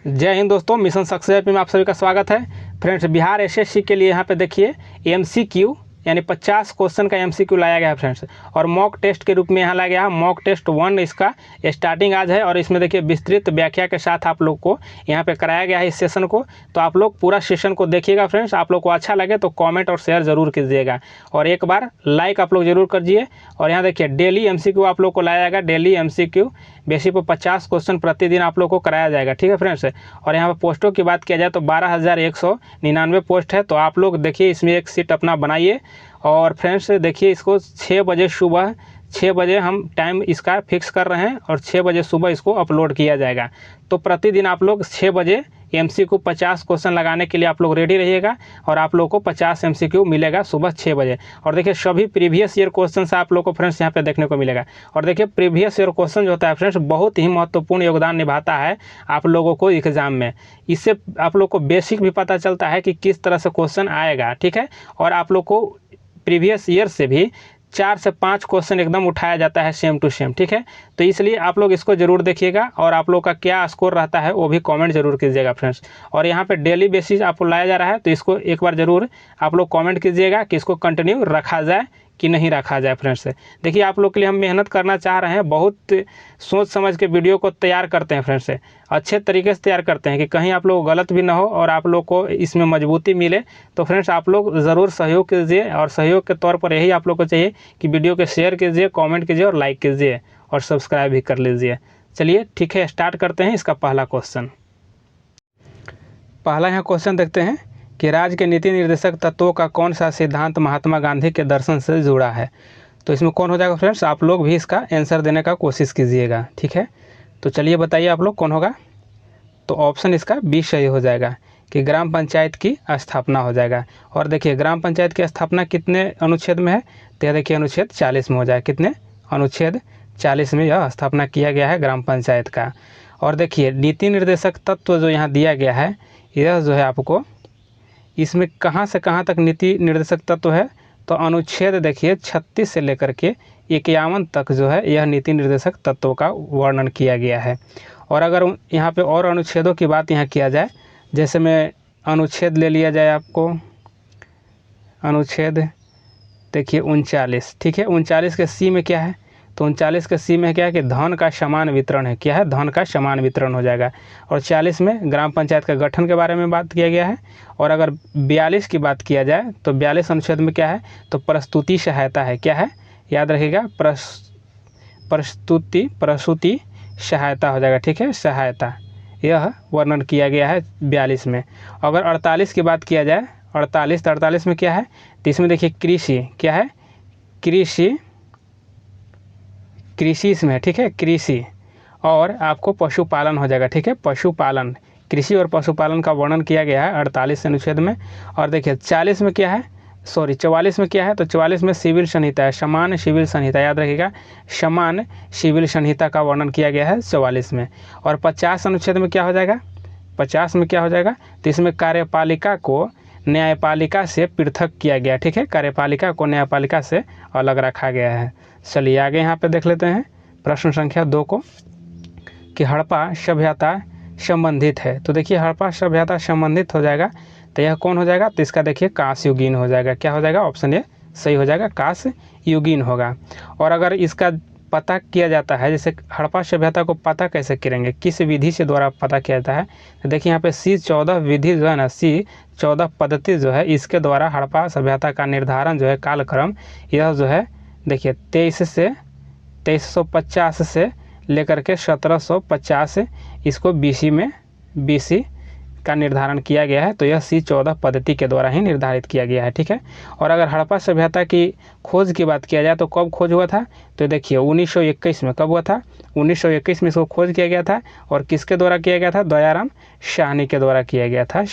जय हिंद दोस्तों, mission success में आप सभी का स्वागत है। फ्रेंड्स, बिहार एसएससी के लिए यहाँ पे देखिए एमसीक्यू यानी 50 क्वेश्चन का एमसीक्यू लाया गया है फ्रेंड्स, और मॉक टेस्ट के रूप में यहाँ लाया गया है। मॉक टेस्ट 1 इसका स्टार्टिंग आज है, और इसमें देखिए विस्तृत व्याख्या के साथ आप लोग को यहाँ पे कराया गया है इस सेशन को। तो आप लोग पूरा सेशन को देखिएगा फ्रेंड्स। आप लोग को अच्छा लगे तो कमेंट और शेयर ज़रूर कीजिएगा, और एक बार लाइक आप लोग ज़रूर करिए। और यहाँ देखिए डेली एमसीक्यू आप लोग को लाया जाएगा। डेली एमसीक्यू बेसिक पर 50 क्वेश्चन प्रतिदिन आप लोग को कराया जाएगा, ठीक है फ्रेंड्स। और यहाँ पर पोस्टों की बात किया जाए तो 12,199 पोस्ट है। तो आप लोग देखिए इसमें एक सीट अपना बनाइए। और फ्रेंड्स देखिए, इसको 6 बजे सुबह 6 बजे हम टाइम इसका फिक्स कर रहे हैं, और 6 बजे सुबह इसको अपलोड किया जाएगा। तो प्रतिदिन आप लोग 6 बजे एमसीक्यू 50 क्वेश्चन लगाने के लिए आप लोग रेडी रहिएगा, और आप लोग को 50 एमसीक्यू मिलेगा सुबह 6 बजे। और देखिए सभी प्रीवियस ईयर क्वेश्चन से आप लोग को फ्रेंड्स यहाँ पे देखने को मिलेगा। और देखिए प्रीवियस ईयर क्वेश्चन जो होता है फ्रेंड्स, बहुत ही महत्वपूर्ण योगदान निभाता है आप लोगों को एग्जाम में। इससे आप लोग को बेसिक भी पता चलता है कि किस तरह से क्वेश्चन आएगा, ठीक है। और आप लोग को प्रीवियस ईयर से भी 4 से 5 क्वेश्चन एकदम उठाया जाता है सेम टू सेम, ठीक है। तो इसलिए आप लोग इसको ज़रूर देखिएगा, और आप लोग का क्या स्कोर रहता है वो भी कमेंट जरूर कीजिएगा फ्रेंड्स। और यहाँ पे डेली बेसिस आपको लाया जा रहा है, तो इसको एक बार ज़रूर आप लोग कमेंट कीजिएगा कि इसको कंटिन्यू रखा जाए कि नहीं रखा जाए फ्रेंड्स। देखिए आप लोग के लिए हम मेहनत करना चाह रहे हैं, बहुत सोच समझ के वीडियो को तैयार करते हैं फ्रेंड्स, अच्छे तरीके से तैयार करते हैं कि कहीं आप लोग गलत भी ना हो और आप लोग को इसमें मजबूती मिले। तो फ्रेंड्स आप लोग ज़रूर सहयोग कीजिए, और सहयोग के तौर पर यही आप लोग को चाहिए कि वीडियो को शेयर कीजिए, कमेंट कीजिए और लाइक कीजिए, और सब्सक्राइब भी कर लीजिए। चलिए ठीक है, स्टार्ट करते हैं इसका पहला क्वेश्चन। पहला यहाँ क्वेश्चन देखते हैं कि राज्य के नीति निर्देशक तत्वों का कौन सा सिद्धांत महात्मा गांधी के दर्शन से जुड़ा है। तो इसमें कौन हो जाएगा फ्रेंड्स, आप लोग भी इसका आंसर देने का कोशिश कीजिएगा, ठीक है। तो चलिए बताइए आप लोग कौन होगा। तो ऑप्शन इसका बी सही हो जाएगा कि ग्राम पंचायत की स्थापना हो जाएगा। और देखिए ग्राम पंचायत की स्थापना कितने अनुच्छेद में है, तो देखिए अनुच्छेद 40 में हो जाएगा। कितने अनुच्छेद 40 में यह स्थापना किया गया है ग्राम पंचायत का। और देखिए नीति निर्देशक तत्व जो यहाँ दिया गया है, यह जो है आपको इसमें कहाँ से कहाँ तक नीति निर्देशक तत्व है, तो अनुच्छेद देखिए 36 से लेकर के 51 तक जो है यह नीति निर्देशक तत्वों का वर्णन किया गया है। और अगर यहाँ पे और अनुच्छेदों की बात यहाँ किया जाए, जैसे में अनुच्छेद ले लिया जाए आपको, अनुच्छेद देखिए 39, ठीक है। 39 के सी में क्या है, तो 39 के सी में क्या है कि धन का समान वितरण है। क्या है, धन का समान वितरण हो जाएगा। और 40 में ग्राम पंचायत का गठन के बारे में बात किया गया है। और अगर 42 की बात किया जाए तो 42 अनुच्छेद में क्या है, तो प्रस्तुति सहायता है। क्या है, याद रखिएगा, प्रस्तुति सहायता हो जाएगा, ठीक है, सहायता, यह वर्णन किया गया है 42 में। अगर 48 की बात किया जाए, 48 में क्या है, तो इसमें देखिए कृषि, क्या है, कृषि इसमें, ठीक है, कृषि। और आपको पशुपालन हो जाएगा, ठीक है, पशुपालन, कृषि और पशुपालन का वर्णन किया गया है 48 अनुच्छेद में। और देखिए 40 में क्या है, 44 में क्या है, तो 44 में सिविल संहिता है, समान सिविल संहिता, याद रखिएगा, समान सिविल संहिता का वर्णन किया गया है 44 में। और 50 अनुच्छेद में क्या हो जाएगा, 50 में क्या हो जाएगा, तो इसमें कार्यपालिका को न्यायपालिका से पृथक किया गया, ठीक है, कार्यपालिका को न्यायपालिका से अलग रखा गया है। चलिए आगे यहाँ पे देख लेते हैं प्रश्न संख्या 2 को, कि हड़प्पा सभ्यता संबंधित है। तो देखिए हड़प्पा सभ्यता संबंधित हो जाएगा, तो यह कौन हो जाएगा, तो इसका देखिए कांस्य युगीन हो जाएगा। क्या हो जाएगा, ऑप्शन ए सही हो जाएगा, कांस्य युगीन होगा। और अगर इसका पता किया जाता है, जैसे हड़प्पा सभ्यता को पता कैसे करेंगे, किस विधि से द्वारा पता किया जाता है, तो देखिए यहाँ पे C14 विधि जो है ना, C14 पद्धति जो है, इसके द्वारा हड़प्पा सभ्यता का निर्धारण जो है कालक्रम, यह जो है देखिए 2350 से लेकर के 1750 इसको BC का निर्धारण किया गया है। तो यह C14 पद्धति के द्वारा ही निर्धारित किया गया है, ठीक है। और अगर हड़प्पा सभ्यता की खोज की बात किया जाए तो कब खोज हुआ था, तो देखिए 1921 में। कब हुआ था, 1921 में इसको खोज किया गया था। और किसके द्वारा किया गया था, दयाराम साहनी के द्वारा किया गया था,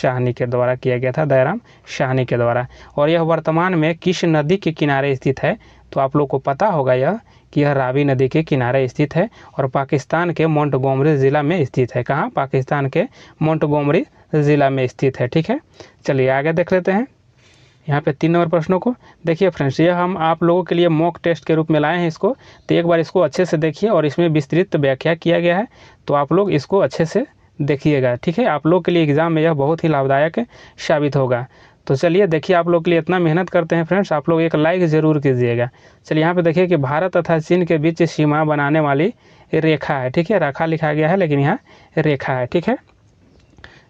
दयाराम साहनी के द्वारा। और यह वर्तमान में किस नदी के किनारे स्थित है, तो आप लोग को पता होगा यह कि यह रावी नदी के किनारे स्थित है, और पाकिस्तान के मोंटगोमरी ज़िला में स्थित है। कहाँ, पाकिस्तान के मोंटगोमरी ज़िला में स्थित है, ठीक है। चलिए आगे देख लेते हैं यहाँ पे 3 नंबर प्रश्नों को। देखिए फ्रेंड्स, यह हम आप लोगों के लिए मॉक टेस्ट के रूप में लाए हैं इसको, तो एक बार इसको अच्छे से देखिए, और इसमें विस्तृत व्याख्या किया गया है, तो आप लोग इसको अच्छे से देखिएगा, ठीक है। आप लोग के लिए एग्ज़ाम में यह बहुत ही लाभदायक साबित होगा। तो चलिए देखिए, आप लोग के लिए इतना मेहनत करते हैं फ्रेंड्स, आप लोग एक लाइक ज़रूर कीजिएगा। चलिए यहाँ पे देखिए कि भारत तथा चीन के बीच सीमा बनाने वाली रेखा है, ठीक है। रेखा लिखा गया है लेकिन यहाँ रेखा है, ठीक है,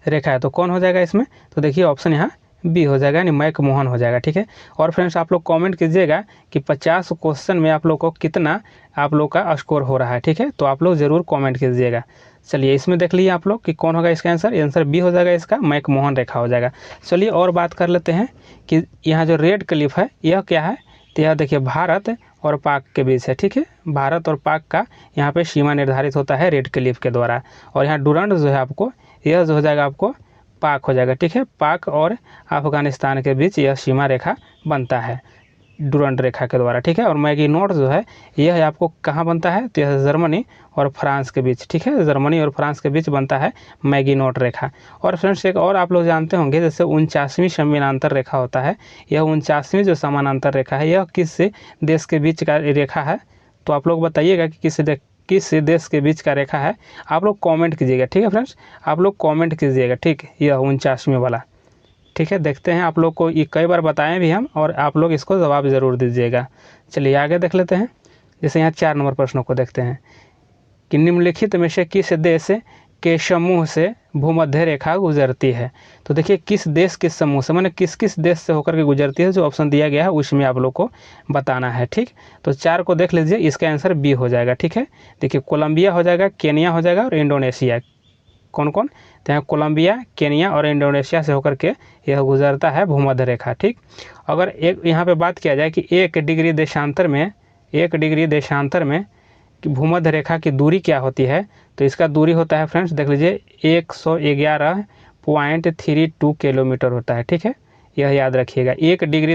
रेखा है। तो कौन हो जाएगा इसमें? तो देखिए ऑप्शन यहाँ बी हो जाएगा, यानी मैकमोहन हो जाएगा, ठीक है। और फ्रेंड्स आप लोग कमेंट कीजिएगा कि 50 क्वेश्चन में आप लोग को कितना आप लोग का स्कोर हो रहा है, ठीक है। तो आप लोग ज़रूर कमेंट कीजिएगा। चलिए इसमें देख लीजिए आप लोग कि कौन होगा इसका आंसर। आंसर बी हो जाएगा इसका, मैकमोहन रेखा हो जाएगा। चलिए और बात कर लेते हैं कि यहाँ जो रेड क्लिफ है यह क्या है। तो यह देखिए भारत और पाक के बीच है, ठीक है। भारत और पाक का यहाँ पे सीमा निर्धारित होता है रेड क्लिफ के द्वारा। और यहाँ डुरंड जो है आपको, यह जो हो जाएगा आपको पाक हो जाएगा, ठीक है। पाक और अफगानिस्तान के बीच यह सीमा रेखा बनता है डुरंड रेखा के द्वारा, ठीक है। और मैगिनोट जो है यह आपको कहाँ बनता है? तो यह जर्मनी और फ्रांस के बीच, ठीक है, जर्मनी और फ्रांस के बीच बनता है मैगिनोट रेखा। और फ्रेंड्स एक और आप लोग जानते होंगे, जैसे 49वीं समानांतर रेखा होता है, यह 49वीं जो समानांतर रेखा है यह किस देश के बीच का रेखा है? तो आप लोग बताइएगा कि किस देश के बीच का रेखा है। आप लोग कमेंट कीजिएगा, ठीक है फ्रेंड्स, आप लोग कमेंट कीजिएगा, ठीक। यह 49वीं वाला, ठीक है। देखते हैं, आप लोग को ये कई बार बताएं भी हम, और आप लोग इसको जवाब ज़रूर दीजिएगा। चलिए आगे देख लेते हैं। जैसे यहाँ 4 नंबर प्रश्नों को देखते हैं कि निम्नलिखित में से किस देश के समूह से भूमध्य रेखा गुजरती है। तो देखिए किस देश के समूह से, मैंने किस किस देश से होकर के गुजरती है, जो ऑप्शन दिया गया है उसमें आप लोग को बताना है, ठीक। तो 4 को देख लीजिए, इसका आंसर बी हो जाएगा, ठीक है। देखिए कोलंबिया हो जाएगा, केनिया हो जाएगा और इंडोनेशिया। कौन कौन? तो यहाँ कोलंबिया, केनिया और इंडोनेशिया से होकर के यह गुजरता है भूमध्य रेखा, ठीक। अगर एक यहाँ पे बात किया जाए कि 1 डिग्री देशांतर में कि भूमध्य रेखा की दूरी क्या होती है, तो इसका दूरी होता है फ्रेंड्स देख लीजिए 111.32 किलोमीटर होता है, ठीक है। यह याद रखिएगा, 1 डिग्री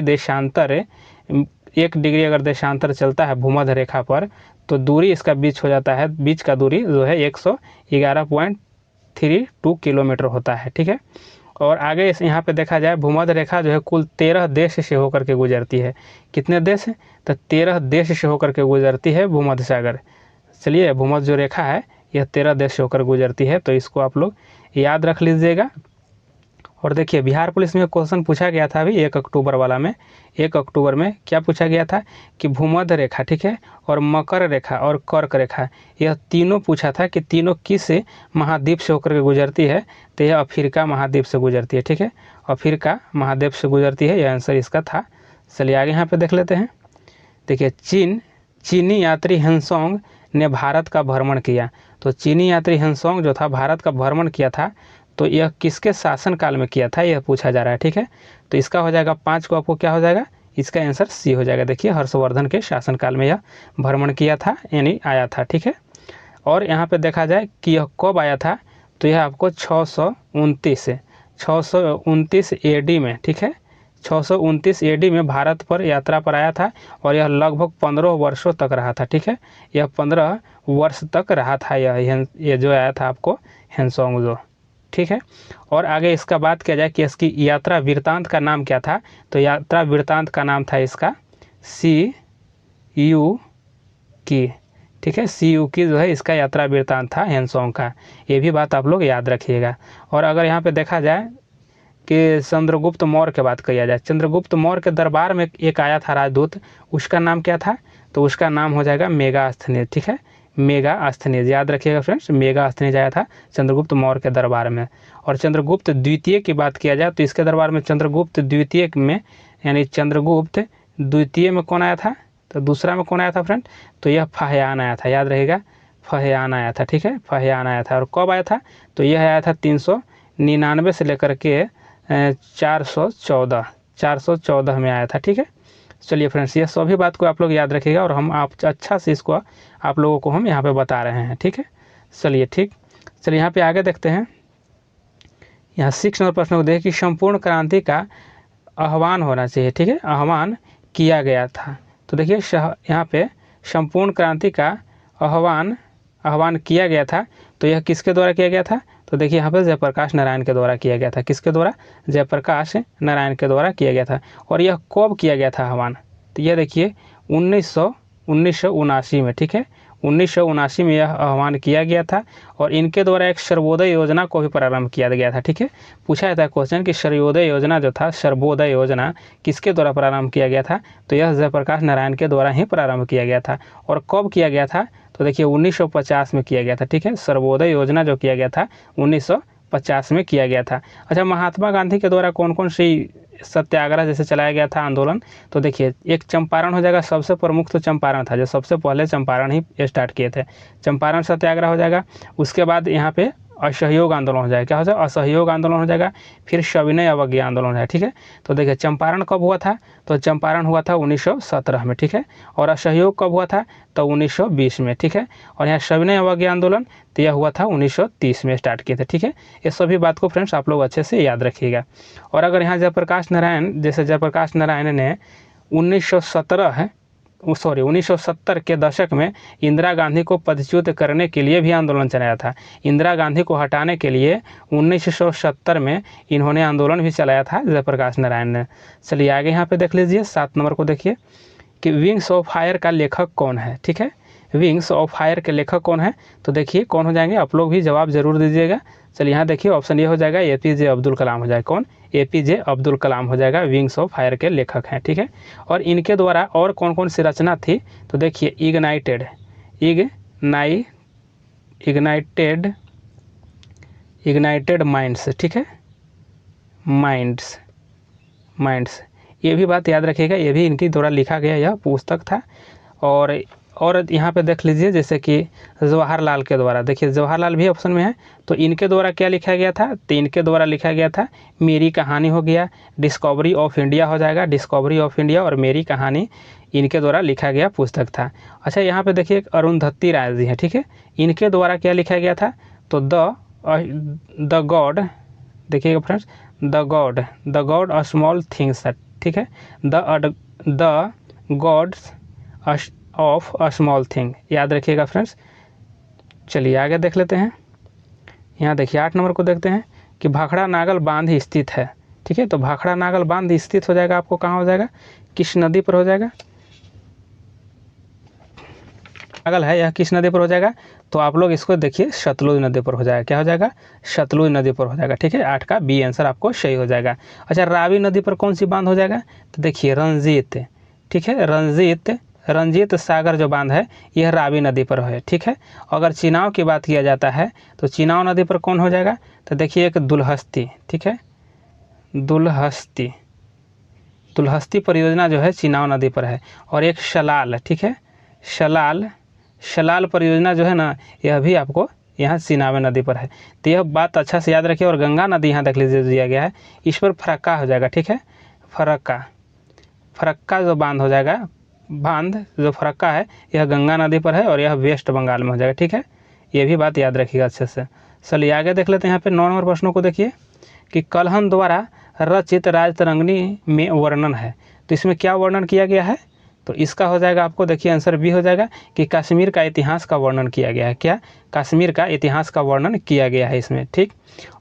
अगर देशांतर चलता है भूमध्य रेखा पर, तो दूरी इसका बीच हो जाता है, बीच का दूरी जो है 111.32 किलोमीटर होता है, ठीक है। और आगे यहाँ पे देखा जाए, भूमध्य रेखा जो है कुल 13 देश से होकर के गुजरती है। कितने देश हैं? तो 13 देश से होकर के गुजरती है भूमध्य सागर। चलिए भूमध्य जो रेखा है यह 13 देश से होकर गुजरती है, तो इसको आप लोग याद रख लीजिएगा। और देखिए बिहार पुलिस में क्वेश्चन पूछा गया था अभी 1 अक्टूबर वाला में, 1 अक्टूबर में क्या पूछा गया था कि भूमध्य रेखा, ठीक है, और मकर रेखा और कर्क रेखा, यह तीनों पूछा था कि तीनों किस महाद्वीप से होकर के गुजरती है। तो यह अफ्रीका महाद्वीप से गुजरती है, ठीक है, अफ्रीका महाद्वीप से गुजरती है, यह आंसर इसका था। चलिए आगे यहाँ पे देख लेते हैं। देखिए चीनी यात्री हेनसोंग ने भारत का भ्रमण किया। तो चीनी यात्री हेनसोंग जो था भारत का भ्रमण किया था, तो यह किसके शासनकाल में किया था, यह पूछा जा रहा है, ठीक है। तो इसका हो जाएगा 5 को आपको क्या हो जाएगा, इसका आंसर सी हो जाएगा। देखिए हर्षवर्धन के शासनकाल में यह भ्रमण किया था, यानी आया था, ठीक है। और यहाँ पे देखा जाए कि यह कब आया था, तो यह आपको 629 AD में, ठीक है, 629 AD में भारत पर यात्रा पर आया था। और यह लगभग 15 वर्षों तक रहा था, ठीक है, यह 15 वर्ष तक रहा था ये जो आया था आपको हेनसोंग जो, ठीक है। और आगे इसका बात किया जाए कि इसकी यात्रा वृत्तांत का नाम क्या था, तो यात्रा वृत्तांत का नाम था इसका CU की, ठीक है, CU की जो है इसका यात्रा वृत्तांत था हेनसोंग का। ये भी बात आप लोग याद रखिएगा। और अगर यहाँ पे देखा जाए कि चंद्रगुप्त मौर्य की बात किया जाए, चंद्रगुप्त मौर्य के दरबार में एक आया था राजदूत, उसका नाम क्या था, तो उसका नाम हो जाएगा मेगास्थनीज, ठीक है, मेगास्थनीज याद रखिएगा फ्रेंड्स, मेगास्थनीज आया था चंद्रगुप्त मौर्य के दरबार में। और चंद्रगुप्त द्वितीय की बात किया जाए तो इसके दरबार में चंद्रगुप्त द्वितीय में, यानी चंद्रगुप्त द्वितीय में कौन आया था, तो दूसरा में कौन आया था फ्रेंड, तो यह फाहियान आया था, याद रहेगा फाहियान आया था, ठीक है, फाहियान आया था। और कब आया था, तो यह आया था 399 से लेकर के 414 में आया था, ठीक है। चलिए फ्रेंड्स ये सभी बात को आप लोग याद रखिएगा, और हम आप अच्छा से इसको आप लोगों को हम यहाँ पे बता रहे हैं, ठीक है। चलिए यहाँ पे आगे देखते हैं। यहाँ 6 नंबर प्रश्न को देखिए कि संपूर्ण क्रांति का आह्वान होना चाहिए, ठीक है, आह्वान किया गया था। तो देखिए यहाँ पे संपूर्ण क्रांति का आह्वान किया गया था, तो यह किसके द्वारा किया गया था, तो देखिए यहाँ पर जयप्रकाश नारायण के द्वारा किया गया था। किसके द्वारा? जयप्रकाश नारायण के द्वारा किया गया था। और यह कब किया गया था आह्वान, तो यह देखिए 1979 में, ठीक है, 1979 में यह आह्वान किया गया था और इनके द्वारा एक सर्वोदय योजना को भी प्रारंभ किया गया था। ठीक है, पूछा जाता है क्वेश्चन कि सर्वोदय योजना जो था, सर्वोदय योजना किसके द्वारा प्रारंभ किया गया था, तो यह जयप्रकाश नारायण के द्वारा ही प्रारंभ किया गया था। और कब किया गया था, तो देखिए 1950 में किया गया था। ठीक है, सर्वोदय योजना जो किया गया था 1950 में किया गया था। अच्छा, महात्मा गांधी के द्वारा कौन कौन सी सत्याग्रह जैसे चलाया गया था आंदोलन, तो देखिए एक चंपारण हो जाएगा, सबसे प्रमुख तो चंपारण था, जो सबसे पहले चंपारण ही स्टार्ट किए थे, चंपारण सत्याग्रह हो जाएगा। उसके बाद यहाँ पे असहयोग आंदोलन हो जाएगा, क्या हो जाएगा, असहयोग आंदोलन हो जाएगा। फिर सविनय अवज्ञा आंदोलन हो जाएगा। ठीक है, तो देखिए चंपारण कब हुआ था, तो चंपारण हुआ था 1917 में। ठीक है, और असहयोग कब हुआ था, तो 1920 में। ठीक है, और यहाँ सविनय अवज्ञा आंदोलन तो यह हुआ था 1930 में स्टार्ट किए थे। ठीक है, ये सभी बात को फ्रेंड्स आप लोग अच्छे से याद रखिएगा। और अगर यहाँ जयप्रकाश नारायण, जैसे जयप्रकाश नारायण ने 1970 के दशक में इंदिरा गांधी को पदच्युत करने के लिए भी आंदोलन चलाया था। इंदिरा गांधी को हटाने के लिए 1970 में इन्होंने आंदोलन भी चलाया था जयप्रकाश नारायण ने। चलिए आगे यहाँ पे देख लीजिए, 7 नंबर को देखिए कि विंग्स ऑफ फायर का लेखक कौन है। ठीक है, विंग्स ऑफ फायर के लेखक कौन है, तो देखिए कौन हो जाएंगे, आप लोग भी जवाब जरूर दीजिएगा। चलिए यहाँ देखिए ऑप्शन ये हो जाएगा, APJ अब्दुल कलाम हो जाएगा। कौन, APJ अब्दुल कलाम हो जाएगा, विंग्स ऑफ फायर के लेखक हैं। ठीक है, और इनके द्वारा और कौन कौन सी रचना थी, तो देखिए इग्नाइटेड माइंड्स। ठीक है, माइंड्स ये भी बात याद रखिएगा, ये भी इनके द्वारा लिखा गया यह पुस्तक था। और यहाँ पे देख लीजिए जैसे कि जवाहरलाल के द्वारा, देखिए जवाहरलाल भी ऑप्शन में है, तो इनके द्वारा क्या लिखा गया था, तो इनके द्वारा लिखा गया था मेरी कहानी हो गया, डिस्कवरी ऑफ इंडिया हो जाएगा, डिस्कवरी ऑफ इंडिया और मेरी कहानी इनके द्वारा लिखा गया पुस्तक था। अच्छा, यहाँ पे देखिए अरुंधति राय जी हैं। ठीक है, इनके द्वारा क्या लिखा गया था, तो द गॉड, देखिएगा friends, the God a small things. ठीक है, the gods of a small thing, याद रखिएगा फ्रेंड्स। चलिए आगे देख लेते हैं, यहाँ देखिए 8 नंबर को देखते हैं कि भाखड़ा नागल बांध स्थित है। ठीक है, तो भाखड़ा नागल बांध स्थित हो जाएगा आपको कहाँ हो जाएगा, किस नदी पर हो जाएगा, नागल है यह किस नदी पर हो जाएगा, तो आप लोग इसको देखिए सतलुज नदी पर हो जाएगा। क्या हो जाएगा, सतलुज नदी पर हो जाएगा। ठीक है, 8 का बी आंसर आपको सही हो जाएगा। अच्छा, रावी नदी पर कौन सी बांध हो जाएगा, तो देखिए रंजीत। ठीक है, रंजीत सागर जो बांध है यह रावी नदी पर है। ठीक है, अगर चिनाव की बात किया जाता है तो चिनाव नदी पर कौन हो जाएगा, तो देखिए एक दुलहस्ती। ठीक है, दुलहस्ती परियोजना जो है चिनाव नदी पर है, और एक शलाल। ठीक है, शलाल परियोजना जो है ना, यह भी आपको यहाँ चिनाव नदी पर है। तो यह बात अच्छा से याद रखिए। और गंगा नदी यहाँ देख लीजिए दिया गया है, इस पर फरक्का हो जाएगा। ठीक है, फरक्का जो बांध हो जाएगा, बांध जो फरक्का है यह गंगा नदी पर है और यह वेस्ट बंगाल में हो जाएगा। ठीक है, ये भी बात याद रखिएगा अच्छे से। चलिए आगे देख लेते हैं, यहाँ पे 9 नंबर प्रश्नों को देखिए कि कल्हन द्वारा रचित राजतरंगिणी में वर्णन है, तो इसमें क्या वर्णन किया गया है, तो इसका हो जाएगा आपको देखिए आंसर बी हो जाएगा कि कश्मीर का इतिहास का वर्णन किया गया है। क्या, कश्मीर का इतिहास का वर्णन किया गया है इसमें। ठीक,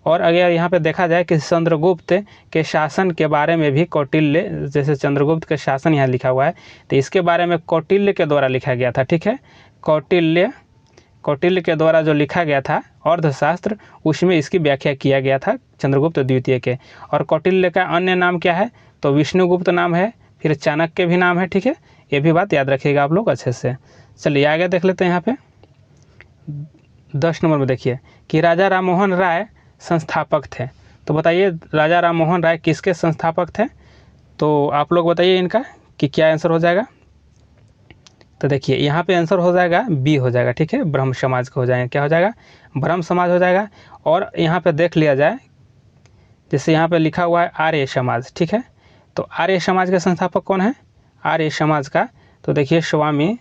और अगर यहाँ पे देखा जाए कि चंद्रगुप्त के शासन के बारे में भी कौटिल्य, जैसे चंद्रगुप्त के शासन यहाँ लिखा हुआ है, तो इसके बारे में कौटिल्य के द्वारा लिखा गया था। ठीक है, कौटिल्य के द्वारा जो लिखा गया था अर्थशास्त्र, उसमें इसकी व्याख्या किया गया था चंद्रगुप्त द्वितीय के। और कौटिल्य का अन्य नाम क्या है, तो विष्णुगुप्त नाम है, फिर चाणक्य भी नाम है। ठीक है, ये भी बात याद रखिएगा आप लोग अच्छे से। चलिए आगे देख लेते हैं, यहाँ पे 10 नंबर में देखिए कि राजा राममोहन राय संस्थापक थे, तो बताइए राजा राममोहन राय किसके संस्थापक थे, तो आप लोग बताइए इनका कि क्या आंसर हो जाएगा, तो देखिए यहाँ पे आंसर हो जाएगा बी हो जाएगा। ठीक है, ब्रह्म समाज का हो जाएगा, क्या हो जाएगा, ब्रह्म समाज हो जाएगा। और यहाँ पे देख लिया जाए, जैसे यहाँ पे लिखा हुआ है आर्य समाज। ठीक है, तो आर्य समाज के संस्थापक कौन है, आर्य समाज का, तो देखिए स्वामी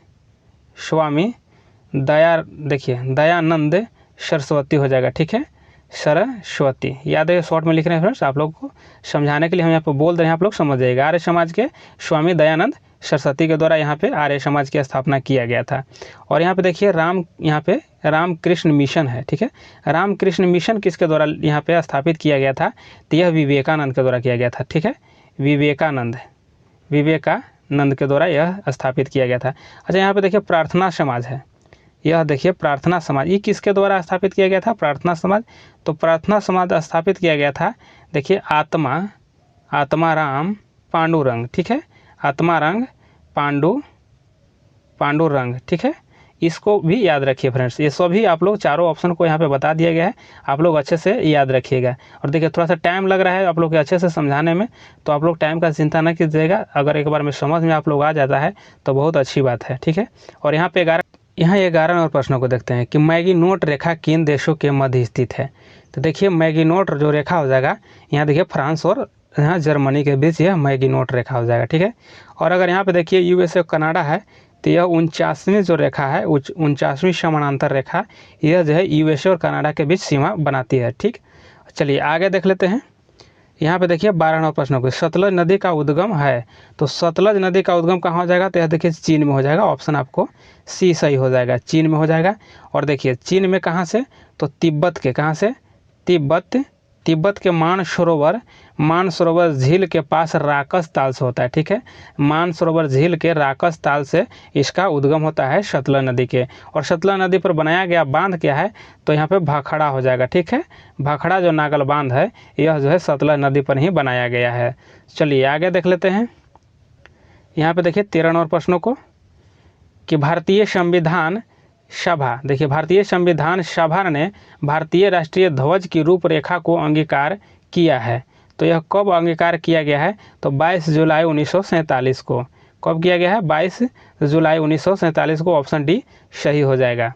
दयानंद सरस्वती हो जाएगा। ठीक है, सरस्वती, याद है, शॉर्ट में लिख रहे हैं फ्रेंड्स, आप लोग को समझाने के लिए हम यहाँ पे बोल रहे हैं, आप लोग समझ जाइएगा। आर्य समाज के स्वामी दयानंद सरस्वती के द्वारा यहाँ पे आर्य समाज की स्थापना किया गया था। और यहाँ पे देखिए यहाँ पे रामकृष्ण मिशन है। ठीक है, रामकृष्ण मिशन किसके द्वारा यहाँ पे स्थापित किया गया था, तो यह विवेकानंद के द्वारा किया गया था। ठीक है, विवेकानंद के द्वारा यह स्थापित किया गया था। अच्छा, यहाँ पे देखिए प्रार्थना समाज है, यह देखिए प्रार्थना समाज, ये किसके द्वारा स्थापित किया गया था? प्रार्थना समाज। तो प्रार्थना समाज स्थापित किया गया था, देखिए आत्माराम पांडुरंग, ठीक है, आत्माराम पांडुरंग, ठीक है। इसको भी याद रखिए फ्रेंड्स, ये सभी आप लोग चारों ऑप्शन को यहाँ पे बता दिया गया है, आप लोग अच्छे से याद रखिएगा। और देखिए थोड़ा सा टाइम लग रहा है आप लोग के अच्छे से समझाने में, तो आप लोग टाइम का चिंता न कीजिएगा, अगर एक बार में समझ में आप लोग आ जाता है तो बहुत अच्छी बात है, ठीक है। और यहाँ पे 11 नंबर प्रश्नों को देखते हैं कि मैगीनोट रेखा किन देशों के मध्य स्थित है? तो देखिए मैगीनोट जो रेखा हो जाएगा, यहाँ देखिए फ्रांस और यहाँ जर्मनी के बीच यह मैगीनोट रेखा हो जाएगा, ठीक है। और अगर यहाँ पे देखिए यूएसए कनाडा है, तो यह 49वीं जो रेखा है, 49वीं समानांतर रेखा, यह जो है यूएसए और कनाडा के बीच सीमा बनाती है, ठीक। चलिए आगे देख लेते हैं। यहाँ पे देखिए 12 नंबर प्रश्नों को, सतलज नदी का उद्गम है, तो सतलज नदी का उद्गम कहाँ हो जाएगा? तो यह देखिए चीन में हो जाएगा, ऑप्शन आपको सी सही हो जाएगा, चीन में हो जाएगा। और देखिए चीन में कहाँ से? तो तिब्बत के, कहाँ से? तिब्बत के मानसरोवर झील के पास राकस ताल से होता है, ठीक है। मानसरोवर झील के राकस ताल से इसका उद्गम होता है सतलज नदी के। और सतलज नदी पर बनाया गया बांध क्या है? तो यहाँ पे भाखड़ा हो जाएगा, ठीक है। भाखड़ा जो नागल बांध है, यह जो है सतलज नदी पर ही बनाया गया है। चलिए आगे देख लेते हैं। यहाँ पे देखिए 13 नंबर प्रश्नों को कि भारतीय संविधान सभा, देखिए भारतीय संविधान सभा ने भारतीय राष्ट्रीय ध्वज की रूपरेखा को अंगीकार किया है, तो यह कब अंगीकार किया गया है? तो 22 जुलाई 1947 को। कब किया गया है? 22 जुलाई 1947 को, ऑप्शन डी सही हो जाएगा।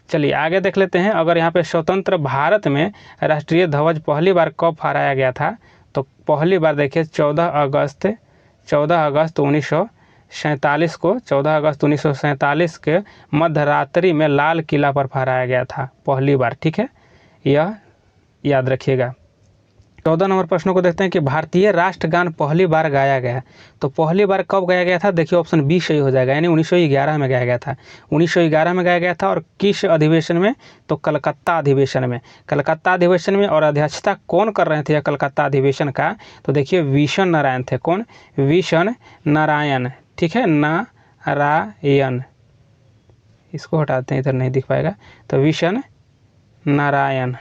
चलिए आगे देख लेते हैं। अगर यहाँ पे स्वतंत्र भारत में राष्ट्रीय ध्वज पहली बार कब फहराया गया था? तो पहली बार देखिए 14 अगस्त 1947 को, 14 अगस्त 1947 के मध्यरात्रि में लाल किला पर फहराया गया था पहली बार, ठीक है, यह याद रखिएगा। 14 नंबर प्रश्नों को देखते हैं कि भारतीय राष्ट्रगान पहली बार गाया गया, तो पहली बार कब गाया गया था? देखिए ऑप्शन बी सही हो जाएगा, यानी 1911 में गाया गया था। 1911 में गाया गया था। और किस अधिवेशन में? तो कलकत्ता अधिवेशन में। कलकत्ता अधिवेशन में। और अध्यक्षता कौन कर रहे थे कलकत्ता अधिवेशन का? तो देखिए विशन नारायण थे। कौन? विशन नारायण, ठीक है, नारायण, इसको हटाते हैं, इधर नहीं दिख पाएगा, तो विशन नारायण,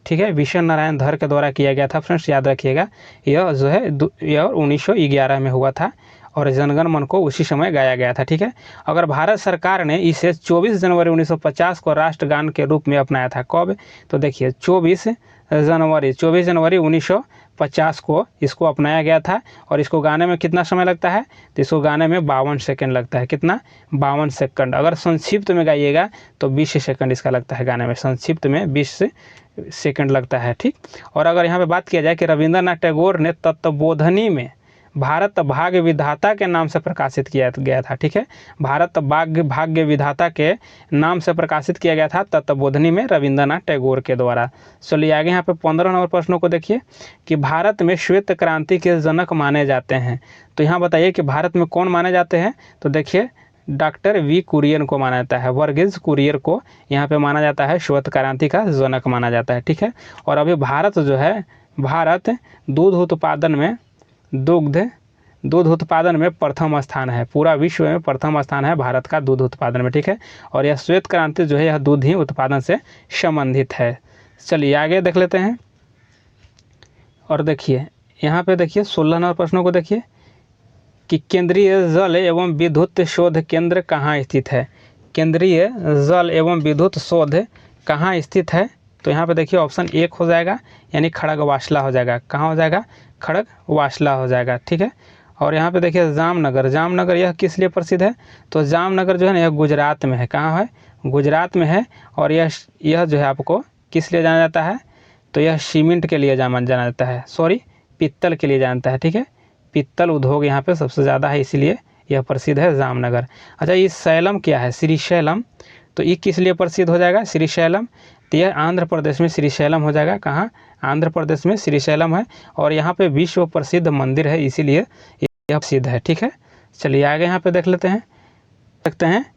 ठीक है, विशन नारायण धर के द्वारा किया गया था फ्रेंड्स, याद रखिएगा। यह जो है यह 1911 में हुआ था और जनगण मन को उसी समय गाया गया था, ठीक है। अगर भारत सरकार ने इसे 24 जनवरी 1950 को राष्ट्रगान के रूप में अपनाया था, कब? तो देखिए 24 जनवरी 1950 को इसको अपनाया गया था। और इसको गाने में कितना समय लगता है? तो इसको गाने में 52 सेकंड लगता है। कितना? 52 सेकंड। अगर संक्षिप्त में गाइएगा तो 20 सेकंड इसका लगता है गाने में, संक्षिप्त में 20 सेकंड लगता है, ठीक। और अगर यहाँ पे बात किया जाए कि रविंद्रनाथ टैगोर ने तत्वबोधनी में भारत भाग्य विधाता के नाम से प्रकाशित किया गया था, ठीक है, भारत भाग्य विधाता के नाम से प्रकाशित किया गया था तत्वबोधनी में रविंद्रनाथ टैगोर के द्वारा। चलिए आगे यहाँ पे 15 नंबर प्रश्नों को देखिए कि भारत में श्वेत क्रांति के जनक माने जाते हैं, तो यहाँ बताइए कि भारत में कौन माने जाते हैं? तो देखिए डॉक्टर वी कुरियन को माना जाता है, वर्गीज कुरियन को यहाँ पे माना जाता है श्वेत क्रांति का जनक माना जाता है, ठीक है। और अभी भारत जो है, भारत दूध उत्पादन में प्रथम स्थान है, पूरा विश्व में प्रथम स्थान है भारत का दूध उत्पादन में, ठीक है। और यह श्वेत क्रांति जो है यह दूध ही उत्पादन से संबंधित है। चलिए आगे देख लेते हैं। और देखिए यहाँ पे देखिए 16 नंबर प्रश्नों को देखिए कि केंद्रीय जल एवं विद्युत शोध केंद्र कहाँ स्थित है? केंद्रीय जल एवं विद्युत शोध कहाँ स्थित है? तो यहाँ पे देखिए ऑप्शन 1 हो जाएगा, यानी खड़गवासला हो जाएगा। कहाँ हो जाएगा? खड़गवासला हो जाएगा, ठीक है। और यहाँ पे देखिए जामनगर यह किस लिए प्रसिद्ध है? तो जामनगर जो है ना यह गुजरात में है। कहाँ है? गुजरात में है। और यह जो है आपको किस लिए जाना जाता है? तो यह सीमेंट के लिए जाना जाता है, सॉरी पित्तल के लिए जानता है, ठीक है। पित्तल उद्योग यहाँ पे सबसे ज़्यादा है, इसीलिए यह प्रसिद्ध है जामनगर। अच्छा ये सैलम क्या है? श्रीशैलम, तो ये किस लिए प्रसिद्ध हो जाएगा? श्रीशैलम, तो यह आंध्र प्रदेश में श्रीशैलम हो जाएगा। कहाँ? आंध्र प्रदेश में श्रीशैलम है। और यहाँ पे विश्व प्रसिद्ध मंदिर है, इसीलिए यह प्रसिद्ध है, ठीक है। चलिए आगे यहाँ पे देख लेते हैं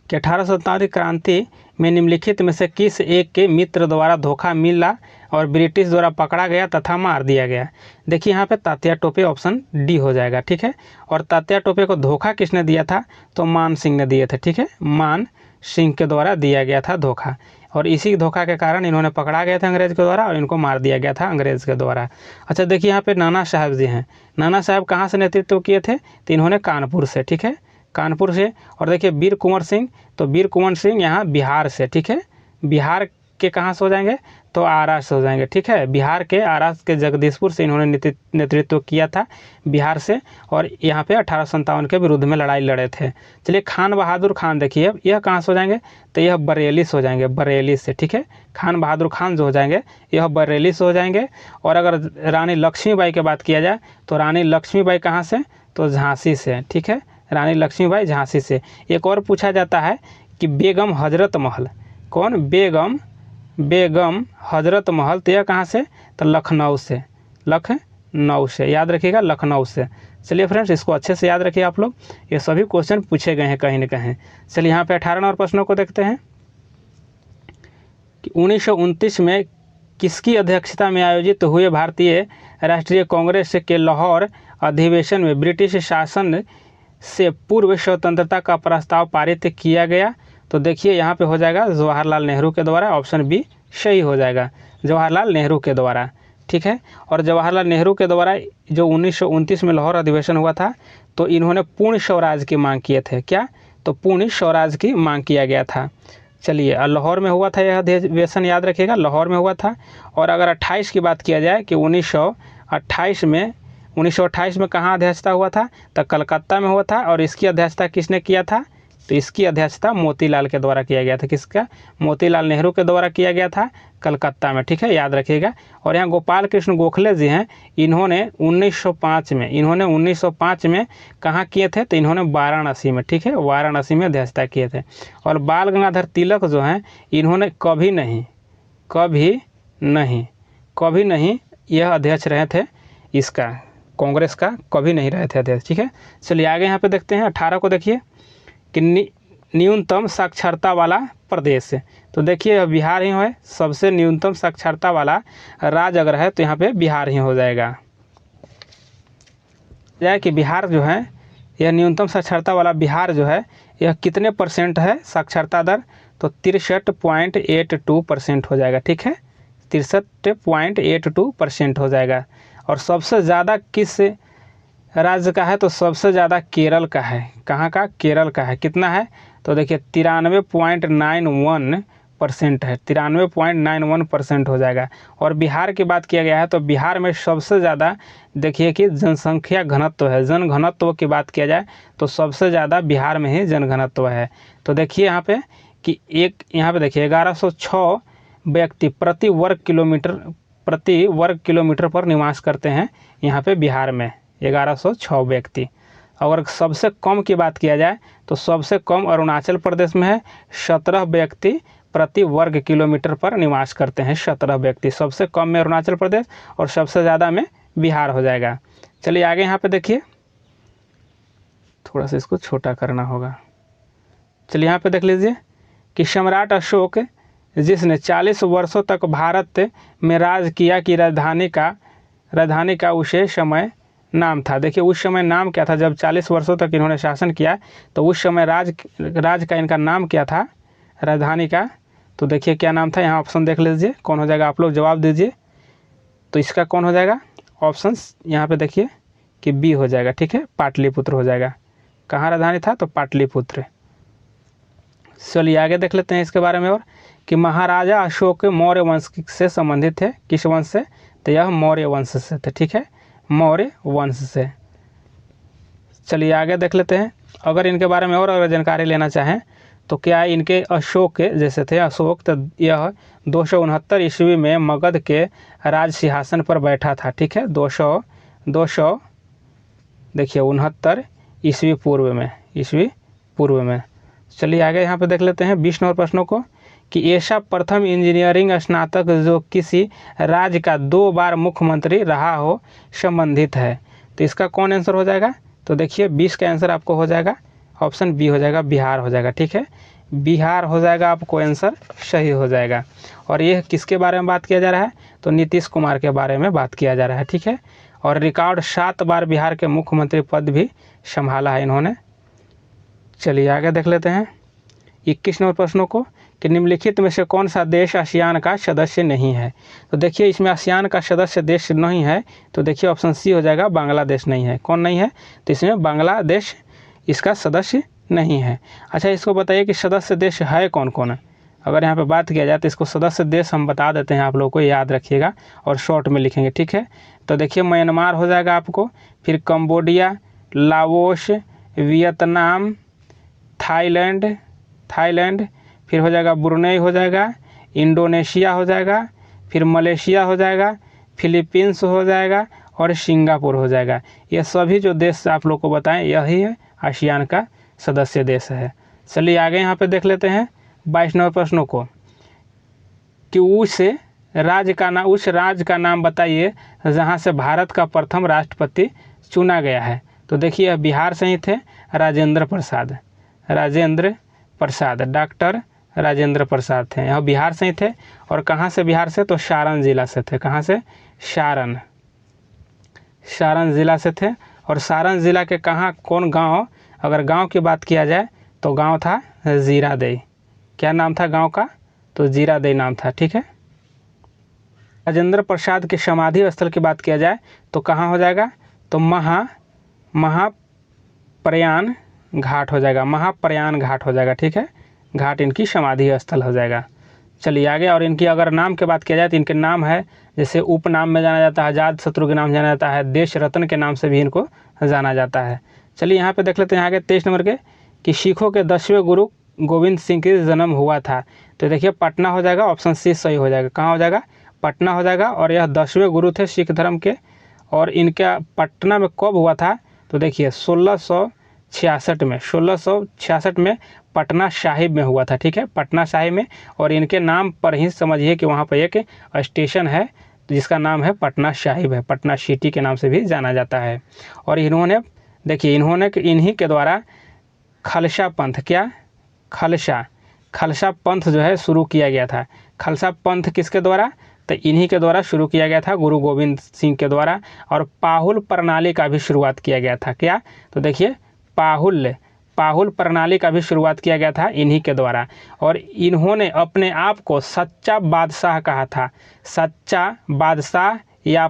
कि 1847 क्रांति में निम्नलिखित में से किस एक के मित्र द्वारा धोखा मिला और ब्रिटिश द्वारा पकड़ा गया तथा मार दिया गया? देखिए यहाँ पे तात्या टोपे, ऑप्शन डी हो जाएगा, ठीक है। और तात्या टोपे को धोखा किसने दिया था? तो मान सिंह ने दिए थे, ठीक है, मान सिंह के द्वारा दिया गया था धोखा, और इसी धोखा के कारण इन्होंने पकड़ा गया था अंग्रेज़ के द्वारा और इनको मार दिया गया था अंग्रेज़ के द्वारा। अच्छा देखिए यहाँ पे नाना साहब जी हैं। नाना साहब कहाँ से नेतृत्व किए थे? तो इन्होंने कानपुर से, ठीक है, कानपुर से। और देखिए वीर कुंवर सिंह, तो वीर कुंवर सिंह यहाँ बिहार से, ठीक है, बिहार के कहाँ से हो जाएंगे? तो आरा से हो जाएंगे, ठीक है, बिहार के आरा के जगदीशपुर से इन्होंने नेतृत्व किया था बिहार से, और यहाँ पे 1857 के विरुद्ध में लड़ाई लड़े थे। चलिए खान बहादुर खान देखिए, यह कहाँ से हो जाएंगे? तो यह बरेली से हो जाएंगे, बरेली से, ठीक है, खान बहादुर खान जो हो जाएंगे यह बरेली से हो जाएंगे। और अगर रानी लक्ष्मीबाई की बात किया जाए तो रानी लक्ष्मीबाई कहाँ से? तो झांसी से, ठीक है, रानी लक्ष्मीबाई झांसी से। एक और पूछा जाता है कि बेगम हजरत महल, कौन? बेगम हजरत महल, तो यह कहाँ से? तो लखनऊ से, लखनऊ से, याद रखिएगा, लखनऊ से। चलिए फ्रेंड्स इसको अच्छे से याद रखिए आप लोग, ये सभी क्वेश्चन पूछे गए हैं कहीं न कहीं। चलिए यहाँ पे 18 और प्रश्नों को देखते हैं कि 1929 में किसकी अध्यक्षता में आयोजित हुए भारतीय राष्ट्रीय कांग्रेस के लाहौर अधिवेशन में ब्रिटिश शासन से पूर्व स्वतंत्रता का प्रस्ताव पारित किया गया? तो देखिए यहाँ पे हो जाएगा जवाहरलाल नेहरू के द्वारा, ऑप्शन बी सही हो जाएगा, जवाहरलाल नेहरू के द्वारा, ठीक है। और जवाहरलाल नेहरू के द्वारा जो 1929 में लाहौर अधिवेशन हुआ था तो इन्होंने पूर्ण स्वराज की मांग किए थे। क्या? तो पूर्ण स्वराज की मांग किया गया था। चलिए लाहौर में हुआ था यह अधिवेशन, याद रखिएगा, लाहौर में हुआ था। और अगर 28 की बात किया जाए कि 1928 में कहाँ अध्यक्षता हुआ था? तो कलकत्ता में हुआ था। और इसकी अध्यक्षता किसने किया था? तो इसकी अध्यक्षता मोतीलाल के द्वारा किया गया था। किसका? मोतीलाल नेहरू के द्वारा किया गया था कलकत्ता में, ठीक है, याद रखिएगा। और यहाँ गोपाल कृष्ण गोखले जी हैं, इन्होंने 1905 में कहाँ किए थे? तो इन्होंने वाराणसी में, ठीक है, वाराणसी में अध्यक्षता किए थे। और बाल गंगाधर तिलक जो हैं इन्होंने कभी नहीं यह अध्यक्ष रहे थे, इसका कांग्रेस का कभी नहीं रहे थे अध्यक्ष, ठीक है। चलिए आगे यहाँ पे देखते हैं 18 को देखिए कि न्यूनतम साक्षरता वाला प्रदेश। तो देखिए बिहार ही है, सबसे न्यूनतम साक्षरता वाला राज्य अगर है तो यहाँ पे बिहार ही हो जाएगा। कि बिहार जो है यह न्यूनतम साक्षरता वाला बिहार जो है यह कितने % है साक्षरता दर? तो 63.82% हो जाएगा, ठीक है, 63.82% हो जाएगा। और सबसे ज़्यादा किस राज्य का है? तो सबसे ज़्यादा केरल का है। कहाँ का? केरल का है। कितना है? तो देखिए 93.91% है, 93.91% हो जाएगा। और बिहार की बात किया गया है तो बिहार में सबसे ज़्यादा देखिए कि जनसंख्या घनत्व है, जन घनत्व की बात किया जाए तो सबसे ज़्यादा बिहार में ही जन घनत्व है। तो देखिए यहाँ पे कि यहाँ पे देखिए 1106 व्यक्ति प्रति वर्ग किलोमीटर पर निवास करते हैं यहाँ पे बिहार में, 1106 व्यक्ति। अगर सबसे कम की बात किया जाए तो सबसे कम अरुणाचल प्रदेश में है, 17 व्यक्ति प्रति वर्ग किलोमीटर पर निवास करते हैं, 17 व्यक्ति। सबसे कम में अरुणाचल प्रदेश और सबसे ज़्यादा में बिहार हो जाएगा। चलिए आगे यहाँ पे देखिए, थोड़ा सा इसको छोटा करना होगा। चलिए यहाँ पे देख लीजिए कि सम्राट अशोक जिसने 40 वर्षों तक भारत में राज किया की राजधानी का उसे समय नाम था। देखिए उस समय नाम क्या था? जब 40 वर्षों तक इन्होंने शासन किया तो उस समय राज का इनका नाम क्या था राजधानी का? तो देखिए क्या नाम था, यहाँ ऑप्शन देख लीजिए कौन हो जाएगा, आप लोग जवाब दीजिए। तो इसका कौन हो जाएगा? ऑप्शन यहाँ पे देखिए कि बी हो जाएगा, ठीक है, पाटलिपुत्र हो जाएगा। कहाँ राजधानी था? तो पाटलिपुत्र। चलिए आगे देख लेते हैं इसके बारे में और कि महाराजा अशोक मौर्य वंश से संबंधित थे। किस वंश से? तो यह मौर्य वंश से थे, ठीक है, मौर्य वंश से। चलिए आगे देख लेते हैं। अगर इनके बारे में और अगर जानकारी लेना चाहें तो क्या इनके अशोक जैसे थे अशोक, तो यह 269 ईस्वी में मगध के राज सिंहासन पर बैठा था, ठीक है, 200 देखिए 69 ईस्वी पूर्व में। चलिए आगे यहाँ पे देख लेते हैं 20 नंबर प्रश्नों को कि ऐसा प्रथम इंजीनियरिंग स्नातक जो किसी राज्य का 2 बार मुख्यमंत्री रहा हो संबंधित है। तो इसका कौन आंसर हो जाएगा? तो देखिए 20 का आंसर आपको हो जाएगा ऑप्शन बी हो जाएगा, बिहार हो जाएगा, ठीक है, बिहार हो जाएगा, आपको आंसर सही हो जाएगा। और ये किसके बारे में बात किया जा रहा है? तो नीतीश कुमार के बारे में बात किया जा रहा है, ठीक है। और रिकॉर्ड 7 बार बिहार के मुख्यमंत्री पद भी संभाला है इन्होंने। चलिए आगे देख लेते हैं 21 नंबर प्रश्नों को कि निम्नलिखित में से कौन सा देश आसियान का सदस्य नहीं है। तो देखिए इसमें आसियान का सदस्य देश नहीं है, तो देखिए ऑप्शन सी हो जाएगा, बांग्लादेश नहीं है। कौन नहीं है, तो इसमें बांग्लादेश इसका सदस्य नहीं है। अच्छा, इसको बताइए कि सदस्य देश है कौन कौन है। अगर यहाँ पे बात किया जाए तो इसको सदस्य देश हम बता देते हैं, आप लोगों को याद रखिएगा और शॉर्ट में लिखेंगे, ठीक है। तो देखिए म्यांमार हो जाएगा आपको, फिर कंबोडिया, लाओस, वियतनाम, थाईलैंड, फिर हो जाएगा ब्रुनेई हो जाएगा, इंडोनेशिया हो जाएगा, फिर मलेशिया हो जाएगा, फिलीपींस हो जाएगा और सिंगापुर हो जाएगा। ये सभी जो देश आप लोग को बताएं यही है आसियान का सदस्य देश है। चलिए आगे यहाँ पे देख लेते हैं 22 नंबर प्रश्नों को कि उस राज्य का नाम बताइए जहाँ से भारत का प्रथम राष्ट्रपति चुना गया है। तो देखिए बिहार से ही थे राजेंद्र प्रसाद, डॉक्टर राजेंद्र प्रसाद थे, यह बिहार से ही थे। और कहाँ से बिहार से, तो सारण जिला से थे। कहाँ से, सारण जिला से थे। और सारण जिला के कहाँ कौन गांव, अगर गांव की बात किया जाए तो गांव था जीरादेई। क्या नाम था गांव का, तो जीरादेई नाम था, ठीक है। राजेंद्र प्रसाद के समाधि स्थल की बात किया जाए तो कहाँ हो जाएगा, तो महाप्रयाण घाट हो जाएगा, ठीक है। घाट इनकी समाधि स्थल हो जाएगा। चलिए आगे, और इनकी अगर नाम की बात किया जाए तो इनके नाम है, जैसे उपनाम में जाना जाता है आज़ाद शत्रु के नाम जाना जाता है, देश रत्न के नाम से भी इनको जाना जाता है। चलिए यहाँ पे देख लेते हैं आगे 23 नंबर के कि सिखों के 10वें गुरु गोविंद सिंह का जन्म हुआ था। तो देखिए पटना हो जाएगा, ऑप्शन सी सही हो जाएगा। कहाँ हो जाएगा, पटना हो जाएगा। और यह 10वें गुरु थे सिख धर्म के। और इनका पटना में कब हुआ था, तो देखिए 1666 में पटना साहिब में हुआ था, ठीक है, पटना साहिब में। और इनके नाम पर ही समझिए कि वहाँ पर एक स्टेशन है जिसका नाम है पटना साहिब है, पटना सिटी के नाम से भी जाना जाता है। और इन्होंने देखिए इन्हीं के द्वारा खालसा पंथ, क्या खालसा पंथ जो है शुरू किया गया था। खालसा पंथ किसके द्वारा, तो इन्हीं के द्वारा शुरू किया गया था, गुरु गोविंद सिंह के द्वारा। और पाहुल प्रणाली का भी शुरुआत किया गया था। क्या, तो देखिए पाहुल प्रणाली का भी शुरुआत किया गया था इन्हीं के द्वारा। और इन्होंने अपने आप को सच्चा बादशाह कहा था, सच्चा बादशाह या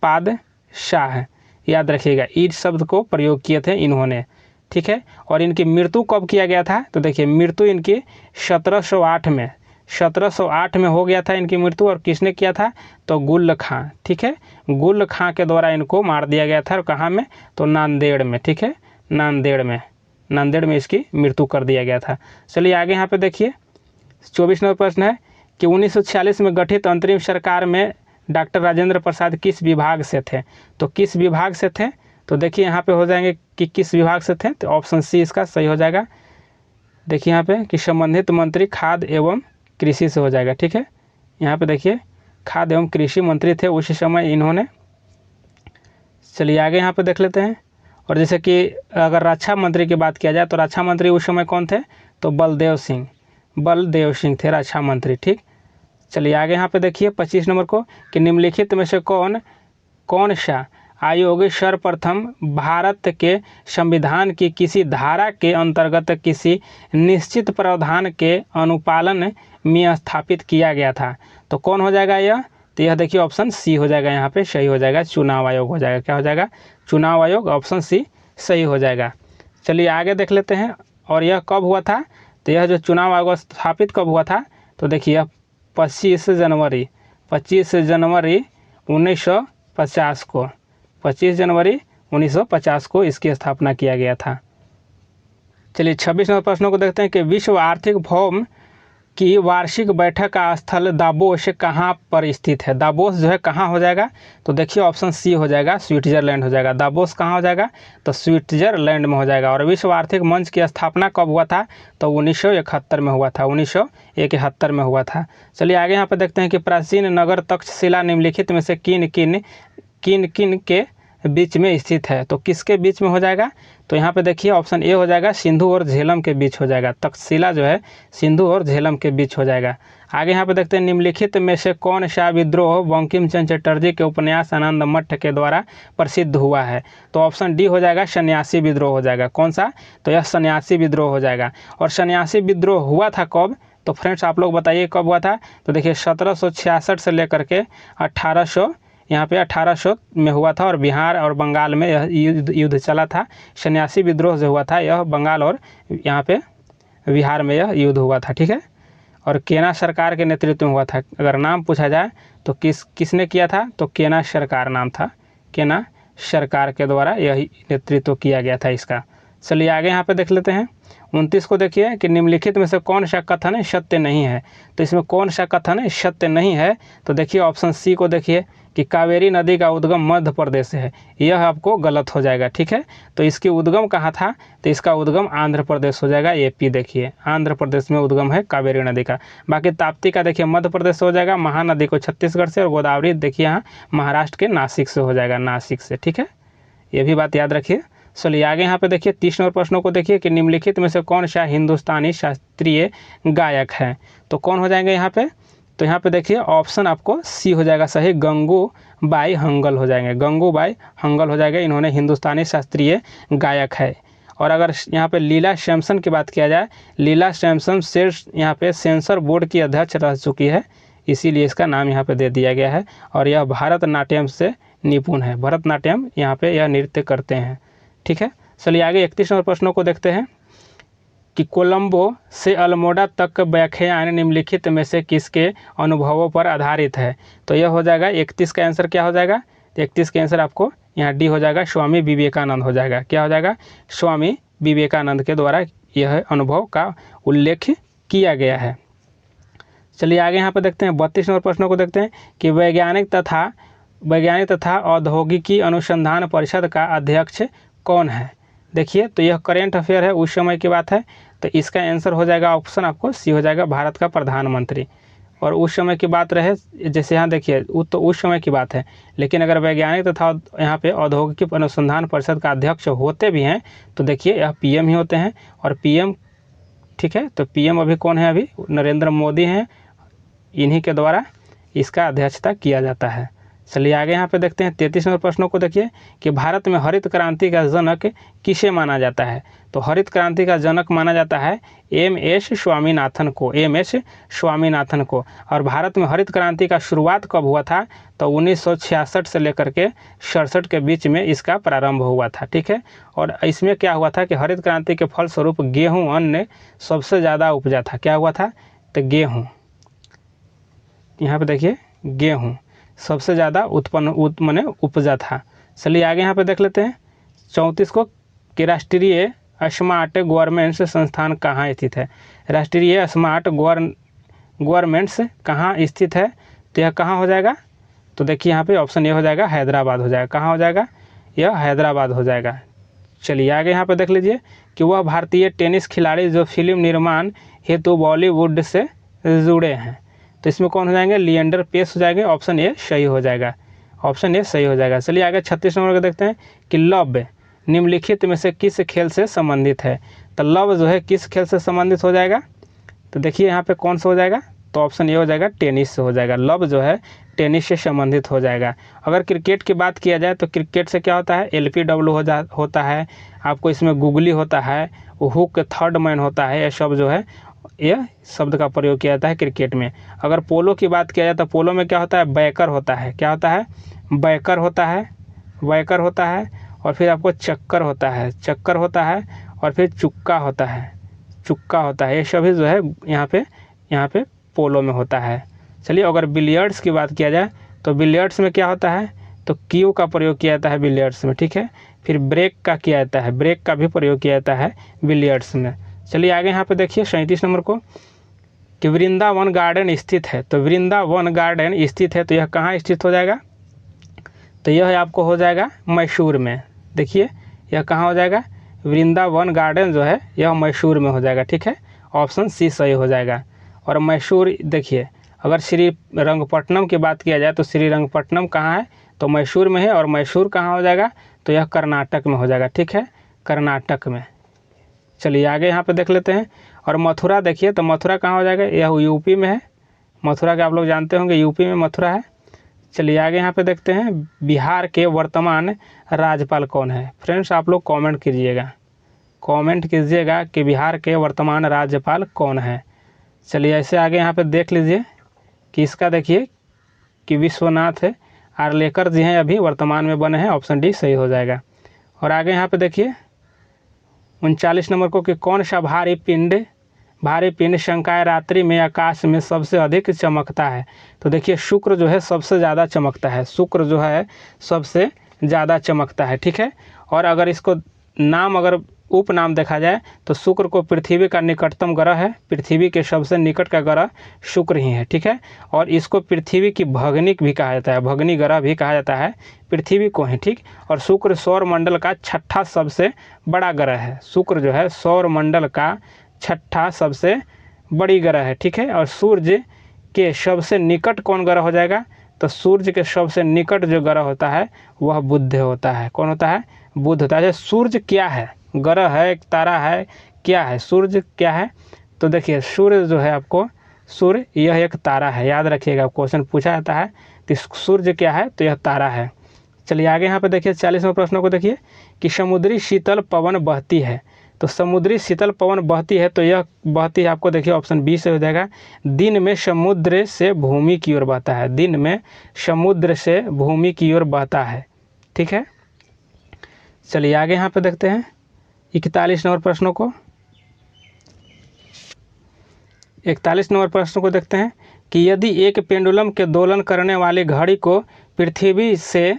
पादशाह, याद रखिएगा, इस शब्द को प्रयोग किए थे इन्होंने, ठीक है। और इनकी मृत्यु कब किया गया था, तो देखिए मृत्यु इनकी 1708 में हो गया था इनकी मृत्यु। और किसने किया था, तो गुल खां, ठीक है, गुल खां के द्वारा इनको मार दिया गया था। और कहाँ में, तो नांदेड़ में, ठीक है, नांदेड़ में इसकी मृत्यु कर दिया गया था। चलिए आगे यहाँ पे देखिए 24 नंबर प्रश्न है कि 1946 में गठित अंतरिम सरकार में डॉक्टर राजेंद्र प्रसाद किस विभाग से थे। तो किस विभाग से थे, तो देखिए यहाँ पे हो जाएंगे कि किस विभाग से थे, तो ऑप्शन सी इसका सही हो जाएगा। देखिए यहाँ पे कि संबंधित मंत्री खाद्य एवं कृषि से हो जाएगा, ठीक है। यहाँ पे देखिए खाद्य एवं कृषि मंत्री थे उस समय इन्होंने। चलिए आगे यहाँ पे देख लेते हैं। और जैसे कि अगर रक्षा मंत्री की बात किया जाए तो रक्षा मंत्री उस समय कौन थे, तो बलदेव सिंह थे रक्षा मंत्री, ठीक। चलिए आगे यहाँ पे देखिए 25 नंबर को कि निम्नलिखित में से कौन सा आयोग सर्वप्रथम भारत के संविधान की किसी धारा के अंतर्गत किसी निश्चित प्रावधान के अनुपालन में स्थापित किया गया था। तो कौन हो जाएगा यह, तो यह देखिए ऑप्शन सी हो जाएगा, यहाँ पे सही हो जाएगा, चुनाव आयोग हो जाएगा। क्या हो जाएगा, चुनाव आयोग, ऑप्शन सी सही हो जाएगा। चलिए आगे देख लेते हैं। और यह कब हुआ था, तो यह जो चुनाव आयोग स्थापित कब हुआ था, तो देखिए 25 जनवरी 1950 को, 25 जनवरी 1950 को इसकी स्थापना किया गया था। चलिए 26 नंबर प्रश्नों को देखते हैं कि विश्व आर्थिक फोरम की वार्षिक बैठक का स्थल दावोस कहाँ पर स्थित है। दावोस जो है कहाँ हो जाएगा, तो देखिए ऑप्शन सी हो जाएगा, स्विट्जरलैंड हो जाएगा। दावोस कहाँ हो जाएगा, तो स्विट्जरलैंड में हो जाएगा। और विश्व आर्थिक मंच की स्थापना कब हुआ था, तो 1971 में हुआ था, 1971 में हुआ था। चलिए आगे यहाँ पर देखते हैं कि प्राचीन नगर तक्षशिला निम्नलिखित में से किन किन के बीच में स्थित है। तो किसके बीच में हो जाएगा? तो यहाँ पे देखिए ऑप्शन ए हो जाएगा, सिंधु और झेलम के बीच हो जाएगा। तक्षशिला जो है सिंधु और झेलम के बीच हो जाएगा। आगे यहाँ पे देखते हैं, निम्नलिखित में से कौन सा विद्रोह बंकिम चंद्र चटर्जी के उपन्यास आनंद मठ के द्वारा प्रसिद्ध हुआ है? तो ऑप्शन डी हो जाएगा, सन्यासी विद्रोह हो जाएगा। कौन सा? तो यह सन्यासी विद्रोह हो जाएगा। और सन्यासी विद्रोह हुआ था कब? तो फ्रेंड्स आप लोग बताइए कब हुआ था? तो देखिए 1766 से लेकर के 1800 यहाँ पे 1800 में हुआ था, और बिहार और बंगाल में यह युद्ध चला था। सन्यासी विद्रोह जो हुआ था यह बंगाल और यहाँ पे बिहार में यह युद्ध हुआ था, ठीक है। और केना सरकार के नेतृत्व में हुआ था। अगर नाम पूछा जाए तो किसने किया था? तो केना सरकार नाम था, केना सरकार के द्वारा यह नेतृत्व किया गया था इसका। चलिए आगे यहाँ पे देख लेते हैं। 29 को देखिए कि निम्नलिखित में से कौन सा कथन सत्य नहीं है? तो इसमें कौन सा कथन सत्य नहीं है? तो देखिए ऑप्शन सी को देखिए कि कावेरी नदी का उद्गम मध्य प्रदेश से है, यह आपको गलत हो जाएगा, ठीक है। तो इसकी उद्गम कहाँ था? तो इसका उद्गम आंध्र प्रदेश हो जाएगा। एपी देखिए आंध्र प्रदेश में उद्गम है कावेरी नदी का। बाकी ताप्ती का देखिए मध्य प्रदेश से हो जाएगा, महानदी को छत्तीसगढ़ से, और गोदावरी देखिए यहाँ महाराष्ट्र के नासिक से हो जाएगा, नासिक से, ठीक है। ये भी बात याद रखिए। चलिए आगे यहाँ पे देखिए 30 नंबर प्रश्नों को देखिए कि निम्नलिखित में से कौन सा हिंदुस्तानी शास्त्रीय गायक है? तो कौन हो जाएंगे यहाँ पे? तो यहाँ पे देखिए ऑप्शन आपको सी हो जाएगा सही, गंगूबाई हंगल हो जाएंगे, गंगूबाई हंगल हो जाएगा। इन्होंने हिंदुस्तानी शास्त्रीय गायक है। और अगर यहाँ पे लीला सैमसन की बात किया जाए, लीला सैमसन यहाँ पे सेंसर बोर्ड की अध्यक्ष रह चुकी है, इसीलिए इसका नाम यहाँ पे दे दिया गया है। और यह भरतनाट्यम से निपुण है, भरतनाट्यम यहाँ पे यह नृत्य करते हैं, ठीक है। चलिए आगे 31 नंबर प्रश्नों को देखते हैं कि कोलंबो से अल्मोड़ा तक का व्याख्यान निम्नलिखित में से किसके अनुभवों पर आधारित है? तो यह हो जाएगा 31 का आंसर क्या हो जाएगा? 31 का आंसर आपको यहाँ डी हो जाएगा, स्वामी विवेकानंद हो जाएगा। क्या हो जाएगा? स्वामी विवेकानंद के द्वारा यह अनुभव का उल्लेख किया गया है। चलिए आगे यहाँ पर देखते हैं 32 नंबर प्रश्नों को देखते हैं कि वैज्ञानिक तथा औद्योगिकी अनुसंधान परिषद का अध्यक्ष कौन है? देखिए तो यह करेंट अफेयर है, उस समय की बात है, तो इसका आंसर हो जाएगा ऑप्शन आपको सी हो जाएगा, भारत का प्रधानमंत्री। और उस समय की बात रहे, जैसे यहाँ देखिए तो उस समय की बात है, लेकिन अगर वैज्ञानिक तथा यहाँ पे औद्योगिक अनुसंधान परिषद का अध्यक्ष होते भी हैं तो देखिए यह पीएम ही होते हैं। और पीएम, ठीक है, तो पीएम अभी कौन है? अभी नरेंद्र मोदी हैं, इन्हीं के द्वारा इसका अध्यक्षता किया जाता है। चलिए आगे यहाँ पे देखते हैं 33 नंबर प्रश्नों को देखिए कि भारत में हरित क्रांति का जनक किसे माना जाता है? तो हरित क्रांति का जनक माना जाता है एम.एस. स्वामीनाथन को, एम.एस. स्वामीनाथन को। और भारत में हरित क्रांति का शुरुआत कब हुआ था? तो 1966 से लेकर के 67 के बीच में इसका प्रारंभ हुआ था, ठीक है। और इसमें क्या हुआ था कि हरित क्रांति के फलस्वरूप गेहूँ अन्न सबसे ज़्यादा उपजा था। क्या हुआ था? तो गेहूँ, यहाँ पर देखिए गेहूँ सबसे ज़्यादा माने उपजा था। चलिए आगे यहाँ पे देख लेते हैं 34 को कि राष्ट्रीय स्मार्ट गवर्नमेंट्स संस्थान कहाँ स्थित है? राष्ट्रीय स्मार्ट गवर्नमेंट्स कहाँ स्थित है? तो यह कहाँ हो जाएगा? तो देखिए यहाँ पे ऑप्शन ए हो जाएगा, हैदराबाद हो जाएगा। कहाँ हो जाएगा? यह हैदराबाद हो जाएगा। चलिए आगे यहाँ पे देख लीजिए कि वह भारतीय टेनिस खिलाड़ी जो फिल्म निर्माण हेतु बॉलीवुड से जुड़े हैं, तो इसमें कौन हो जाएंगे? लिएंडर पेस हो जाएंगे। ऑप्शन ए सही हो जाएगा, ऑप्शन ए सही हो जाएगा। चलिए आगे 36 नंबर को देखते हैं कि लव निम्नलिखित में से किस खेल से संबंधित है? तो लव जो है किस खेल से संबंधित हो जाएगा? तो देखिए यहाँ पे कौन सा हो जाएगा? तो ऑप्शन ए हो जाएगा, टेनिस से हो जाएगा। लव जो है टेनिस से संबंधित हो जाएगा। अगर क्रिकेट की बात किया जाए तो क्रिकेट से क्या होता है? LPW होता है, आपको इसमें गुगली होता है, हुक थर्ड मैन होता है, यह सब जो है यह शब्द का प्रयोग किया जाता है क्रिकेट में। अगर पोलो की बात किया जाए तो पोलो में क्या होता है? बैकर होता है। क्या होता है? बैकर होता है, बैकर होता है। और फिर आपको चक्कर होता है, चक्कर होता है। और फिर चुक्का होता है, चुक्का होता है। ये सभी जो है यहाँ पे पोलो में होता है। चलिए अगर बिलियर्ड्स की बात किया जाए तो बिलियर्ड्स में क्या होता है? तो क्यू का प्रयोग किया जाता है बिलियर्ड्स में, ठीक है। फिर ब्रेक का किया जाता है, ब्रेक का भी प्रयोग किया जाता है बिलियर्ड्स में। चलिए आगे यहाँ पे देखिए 37 नंबर को कि वृंदावन गार्डन स्थित है। तो वृंदावन गार्डन स्थित है तो यह कहाँ स्थित हो जाएगा? तो यह आपको हो जाएगा मैसूर में। देखिए यह कहाँ हो जाएगा? वृंदावन गार्डन जो है यह मैसूर में हो जाएगा, ठीक है। ऑप्शन सी सही हो जाएगा। और मैसूर देखिए, अगर श्रीरंगपट्टनम की बात किया जाए तो श्रीरंगपट्टनम कहाँ है? तो मैसूर में है, और मैसूर कहाँ हो जाएगा, तो यह कर्नाटक में हो जाएगा, ठीक है, कर्नाटक में। चलिए आगे यहाँ पे देख लेते हैं। और मथुरा देखिए, तो मथुरा कहाँ हो जाएगा, यह यूपी में है। मथुरा के आप लोग जानते होंगे, यूपी में मथुरा है। चलिए आगे यहाँ पे देखते हैं, बिहार के वर्तमान राज्यपाल कौन है। फ्रेंड्स आप लोग कमेंट कीजिएगा कि बिहार के वर्तमान राज्यपाल कौन है। चलिए ऐसे आगे यहाँ पे देख लीजिए कि इसका देखिए कि विश्वनाथ आर्लेकर जी हैं, अभी वर्तमान में बने हैं, ऑप्शन डी सही हो जाएगा। और आगे यहाँ पे देखिए 39 नंबर को, कि कौन सा भारी पिंड शंकाय रात्रि में आकाश में सबसे अधिक चमकता है। तो देखिए शुक्र जो है सबसे ज़्यादा चमकता है, शुक्र जो है सबसे ज़्यादा चमकता है, ठीक है। और अगर इसको नाम अगर उपनाम देखा जाए तो शुक्र को पृथ्वी का निकटतम ग्रह है, पृथ्वी के सबसे निकट का ग्रह शुक्र ही है, ठीक है। और इसको पृथ्वी की भगनी भी कहा जाता है, भगनी ग्रह भी कहा जाता है पृथ्वी को ही, ठीक। और शुक्र सौर मंडल का छठा सबसे बड़ा ग्रह है, शुक्र जो है सौर मंडल का छठा सबसे बड़ी ग्रह है, ठीक है। और सूर्य के सबसे निकट कौन ग्रह हो जाएगा, तो सूर्य के सबसे निकट जो ग्रह होता है वह बुध होता है। कौन होता है, बुध होता है। सूर्य क्या है, ग्रह है, एक तारा है, क्या है, सूर्य क्या है, तो देखिए सूर्य जो है आपको, सूर्य यह एक तारा है, याद रखिएगा, क्वेश्चन पूछा जाता है कि सूर्य क्या है, तो यह तारा है। चलिए आगे यहाँ पे देखिए 40वें प्रश्न को देखिए कि समुद्री शीतल पवन बहती है। तो समुद्री शीतल पवन बहती है, तो यह बहती है आपको देखिए ऑप्शन बी से हो जाएगा, दिन में समुद्र से भूमि की ओर बहता है, दिन में समुद्र से भूमि की ओर बहता है, ठीक है। चलिए आगे यहाँ पे देखते हैं 41 नंबर प्रश्नों को। 41 नंबर प्रश्न को देखते हैं कि यदि एक पेंडुलम के दोलन करने वाली घड़ी को पृथ्वी से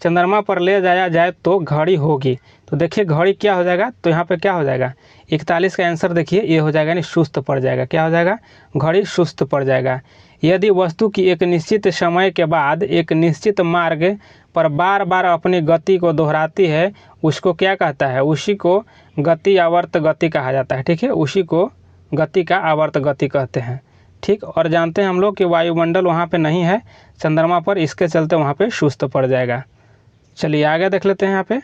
चंद्रमा पर ले जाया जाए तो घड़ी होगी। तो देखिए घड़ी क्या हो जाएगा, तो यहाँ पे क्या हो जाएगा, 41 का आंसर देखिए ये हो जाएगा, नहीं सुस्त पड़ जाएगा, क्या हो जाएगा, घड़ी सुस्त पड़ जाएगा। यदि वस्तु की एक निश्चित समय के बाद एक निश्चित मार्ग पर बार बार अपनी गति को दोहराती है, उसको क्या कहता है, उसी को गति आवर्त गति कहा जाता है, ठीक है, उसी को गति का आवर्त गति कहते हैं, ठीक। और जानते हैं हम लोग कि वायुमंडल वहाँ पे नहीं है चंद्रमा पर, इसके चलते वहाँ पे सुस्त पड़ जाएगा। चलिए आगे देख लेते हैं यहाँ पे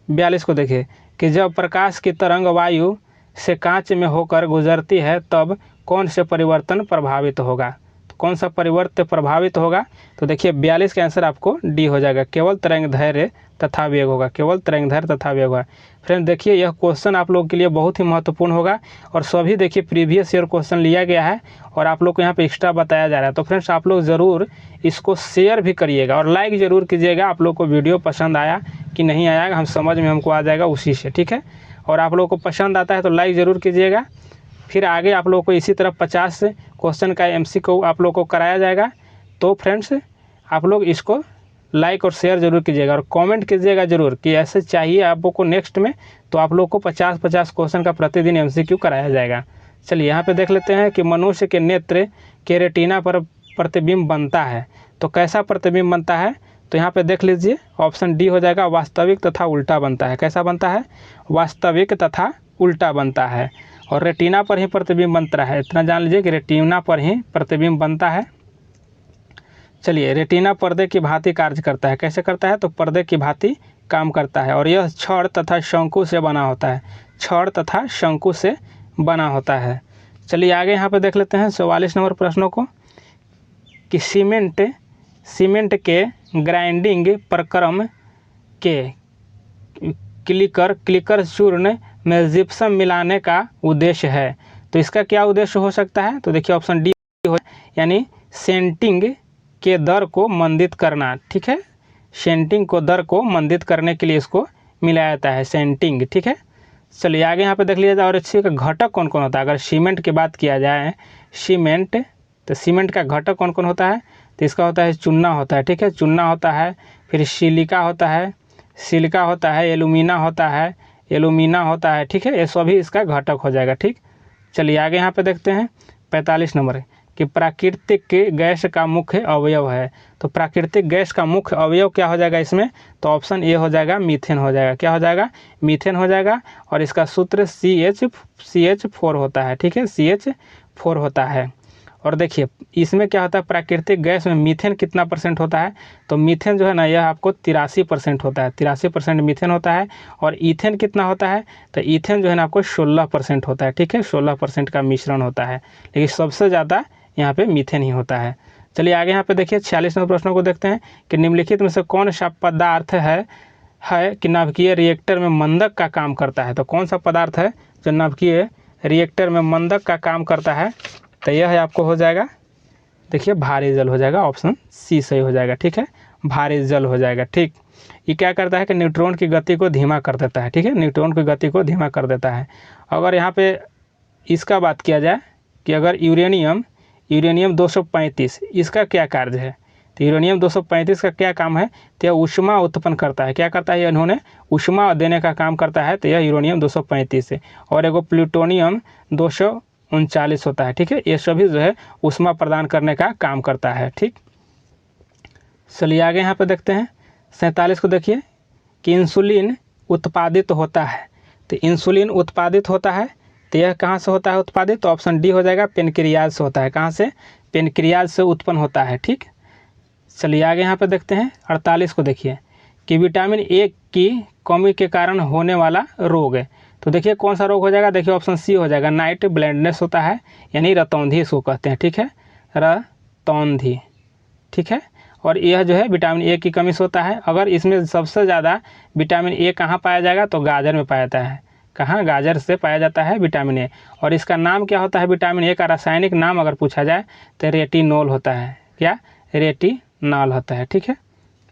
42 को देखिए कि जब प्रकाश की तरंग वायु से कांच में होकर गुजरती है तब कौन से परिवर्तन प्रभावित होगा। तो कौन सा परिवर्तन प्रभावित होगा, तो देखिए 42 का आंसर आपको डी हो जाएगा, केवल तरंग धैर्य तथा वेग होगा, केवल तरंग धैर्य तथा वेग होगा। फ्रेंड देखिए यह क्वेश्चन आप लोगों के लिए बहुत ही महत्वपूर्ण होगा, और सभी देखिए प्रीवियस ईयर क्वेश्चन लिया गया है और आप लोग को यहाँ पे एक्स्ट्रा बताया जा रहा है। तो फ्रेंड्स आप लोग ज़रूर इसको शेयर भी करिएगा और लाइक ज़रूर कीजिएगा। आप लोग को वीडियो पसंद आया कि नहीं आया, हम समझ में हमको आ जाएगा उसी से, ठीक है। और आप लोग को पसंद आता है तो लाइक ज़रूर कीजिएगा। फिर आगे आप लोग को इसी तरह 50 क्वेश्चन का MCQ आप लोग को कराया जाएगा। तो फ्रेंड्स आप लोग इसको लाइक और शेयर जरूर कीजिएगा और कमेंट कीजिएगा जरूर कि ऐसे चाहिए आपको नेक्स्ट में, तो आप लोग को 50-50 क्वेश्चन का प्रतिदिन MCQ कराया जाएगा। चलिए यहाँ पे देख लेते हैं कि मनुष्य के नेत्र के रेटिना पर प्रतिबिंब बनता है, तो कैसा प्रतिबिंब बनता है, तो यहाँ पे देख लीजिए ऑप्शन डी हो जाएगा, वास्तविक तथा उल्टा बनता है। कैसा बनता है, वास्तविक तथा उल्टा बनता है। और रेटिना पर ही प्रतिबिंब बनता है, इतना जान लीजिए कि रेटिना पर ही प्रतिबिंब बनता है। चलिए रेटिना पर्दे की भांति कार्य करता है, कैसे करता है, तो पर्दे की भांति काम करता है और यह छड़ तथा शंकु से बना होता है, छड़ तथा शंकु से बना होता है। चलिए आगे यहाँ पे देख लेते हैं 44 नंबर प्रश्नों को कि सीमेंट के ग्राइंडिंग प्रक्रम के क्लिकर चूर्ण में जिप्सम मिलाने का उद्देश्य है। तो इसका क्या उद्देश्य हो सकता है, तो देखिए ऑप्शन डी हो, यानी सेंटिंग के दर को मंदित करना, ठीक है, सेंटिंग को दर को मंदित करने के लिए इसको मिलाया जाता है, सेंटिंग, ठीक है। चलिए आगे यहाँ पे देख लीजिए और इसका घटक कौन कौन होता है। अगर सीमेंट की बात किया जाए, सीमेंट, तो सीमेंट का घटक कौन कौन होता है, तो इसका होता है चूना होता है, ठीक है, चूना होता है, फिर सिलिका होता है, एलुमिना होता है, ठीक है, ये सभी इसका घटक हो जाएगा, ठीक। चलिए आगे यहाँ पे देखते हैं 45 नंबर कि प्राकृतिक गैस का मुख्य अवयव है। तो प्राकृतिक गैस का मुख्य अवयव क्या हो जाएगा इसमें, तो ऑप्शन ए हो जाएगा, मीथेन हो जाएगा। क्या हो जाएगा, मीथेन हो जाएगा और इसका सूत्र CH4 होता है, ठीक है, CH4 होता है। और देखिए इसमें क्या होता है, प्राकृतिक गैस में मीथेन कितना % होता है, तो मीथेन जो है ना यह आपको 83% होता है, 83% मीथेन होता है। और ईथेन कितना होता है, तो ईथेन जो है ना आपको 16% होता है, ठीक है, 16% का मिश्रण होता है, लेकिन सबसे ज़्यादा यहाँ पे मीथेन ही होता है। चलिए आगे यहाँ पे देखिए 46 नंबर प्रश्नों को देखते हैं कि निम्नलिखित में से कौन सा पदार्थ है कि नाभिकीय रिएक्टर में मंदक का काम करता है। तो कौन सा पदार्थ है जो नाभिकीय रिएक्टर में मंदक का काम करता है, तो यह है आपको हो जाएगा, देखिए भारी जल हो जाएगा, ऑप्शन सी सही हो जाएगा, ठीक है, भारी जल हो जाएगा। ठीक, ये क्या करता है कि न्यूट्रॉन की गति को धीमा कर देता है, ठीक है, न्यूट्रॉन की गति को धीमा कर देता है। अगर यहाँ पे इसका बात किया जाए कि अगर यूरेनियम 235 इसका क्या कार्य है, तो यूरेनियम 235 का क्या काम है, तो यह ऊष्मा उत्पन्न करता है। क्या करता है, इन्होंने ऊष्मा देने का काम करता है, तो यह यूरेनियम 235 है। और एगो प्लूटोनियम 239 होता है, ठीक है, ये सभी जो है ऊष्मा प्रदान करने का काम करता है। ठीक, चलिए आगे यहाँ पे देखते हैं 47 को देखिए कि इंसुलिन उत्पादित होता है। तो इंसुलिन उत्पादित होता है, तो यह कहाँ से होता है उत्पादित, तो ऑप्शन डी हो जाएगा, पेनक्रियाज से होता है। कहाँ से, पेनक्रियाज से उत्पन्न होता है। ठीक, चलिए आगे यहाँ पे देखते हैं 48 को देखिए कि विटामिन ए की कमी के कारण होने वाला रोग है। तो देखिए कौन सा रोग हो जाएगा, देखिए ऑप्शन सी हो जाएगा, नाइट ब्लाइंडनेस होता है, यानी रतौंधी इसको कहते हैं, ठीक है, रतौंधी, ठीक है। और यह जो है विटामिन ए की कमी से होता है। अगर इसमें सबसे ज़्यादा विटामिन ए कहाँ पाया जाएगा, तो गाजर में पाया जाता है। कहाँ, गाजर से पाया जाता है विटामिन ए। और इसका नाम क्या होता है, विटामिन ए का रासायनिक नाम अगर पूछा जाए तो रेटिनॉल होता है। क्या, रेटिनॉल होता है, ठीक है,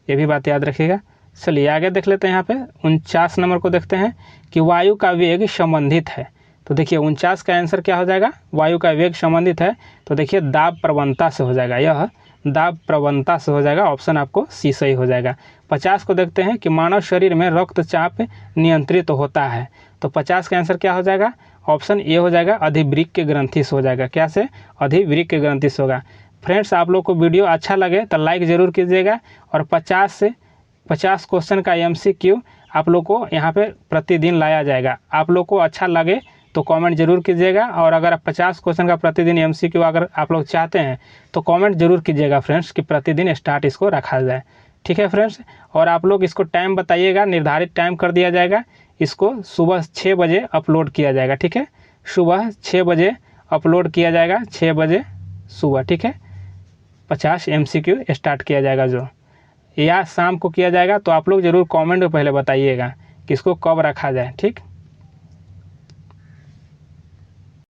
ये भी बात याद रखिएगा। चलिए आगे देख लेते हैं, यहाँ पे 49 नंबर को देखते हैं कि वायु का वेग संबंधित है। तो देखिए 49 का आंसर क्या हो जाएगा, वायु का वेग संबंधित है, तो देखिए दाब प्रवणता से हो जाएगा, यह दाब प्रवणता से हो जाएगा, ऑप्शन आपको सी सही हो जाएगा। 50 को देखते हैं कि मानव शरीर में रक्तचाप नियंत्रित होता है। तो 50 का आंसर क्या हो जाएगा, ऑप्शन ए हो जाएगा, अधिवृक्क ग्रंथि से हो जाएगा। क्या से, अधिवृक्क ग्रंथि से होगा। फ्रेंड्स, आप लोग को वीडियो अच्छा लगे तो लाइक ज़रूर कीजिएगा। और 50 क्वेश्चन का MCQ आप लोग को यहाँ पे प्रतिदिन लाया जाएगा। आप लोग को अच्छा लगे तो कमेंट जरूर कीजिएगा। और अगर आप 50 क्वेश्चन का प्रतिदिन MCQ अगर आप लोग चाहते हैं तो कमेंट जरूर कीजिएगा फ्रेंड्स कि प्रतिदिन स्टार्ट इसको रखा जाए, ठीक है फ्रेंड्स। और आप लोग इसको टाइम बताइएगा, निर्धारित टाइम कर दिया जाएगा, इसको सुबह 6 बजे अपलोड किया जाएगा, ठीक है, सुबह 6 बजे अपलोड किया जाएगा, 6 बजे सुबह, ठीक है। 50 MCQ स्टार्ट किया जाएगा जो, या शाम को किया जाएगा, तो आप लोग ज़रूर कमेंट में पहले बताइएगा कि इसको कब रखा जाए, ठीक।